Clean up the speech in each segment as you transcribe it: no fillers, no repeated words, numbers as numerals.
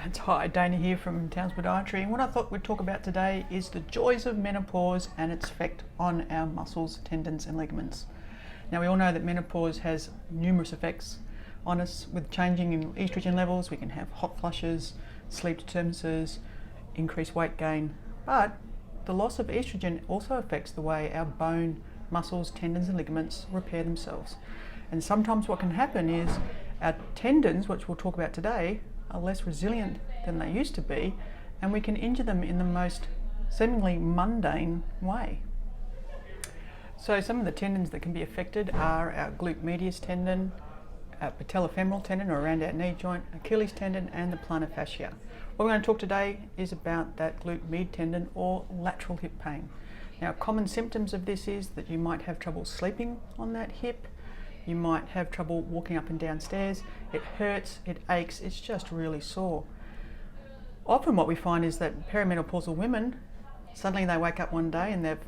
It's hi, Dana here from Towns Podiatry, and what I thought we'd talk about today is the joys of menopause and its effect on our muscles, tendons and ligaments. Now we all know that menopause has numerous effects on us with changing in estrogen levels. We can have hot flushes, sleep disturbances, increased weight gain, but the loss of estrogen also affects the way our bone, muscles, tendons and ligaments repair themselves. And sometimes what can happen is our tendons, which we'll talk about today, are less resilient than they used to be, and we can injure them in the most seemingly mundane way. So some of the tendons that can be affected are our glute medius tendon, our patellofemoral tendon or around our knee joint, Achilles tendon and the plantar fascia. What we're going to talk today is about that glute med tendon or lateral hip pain. Now common symptoms of this is that you might have trouble sleeping on that hip. You might have trouble walking up and down stairs. It hurts, it aches, it's just really sore. Often what we find is that perimenopausal women, suddenly they wake up one day and they're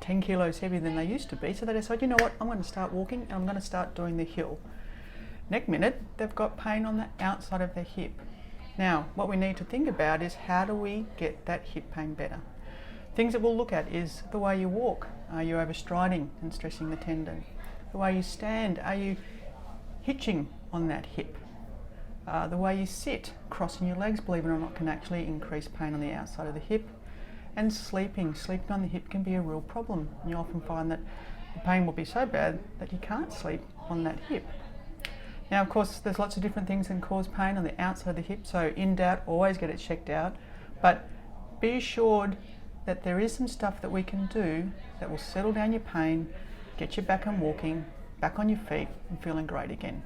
10 kilos heavier than they used to be, so they decide, you know what, I'm going to start walking and I'm going to start doing the hill. Next minute, they've got pain on the outside of their hip. Now, what we need to think about is how do we get that hip pain better? Things that we'll look at is the way you walk. Are you overstriding and stressing the tendon? The way you stand, are you hitching on that hip? The way you sit, crossing your legs, believe it or not, can actually increase pain on the outside of the hip. And sleeping on the hip can be a real problem. You often find that the pain will be so bad that you can't sleep on that hip. Now, of course, there's lots of different things that can cause pain on the outside of the hip, so in doubt, always get it checked out. But be assured that there is some stuff that we can do that will settle down your pain, get you back on walking, back on your feet and feeling great again.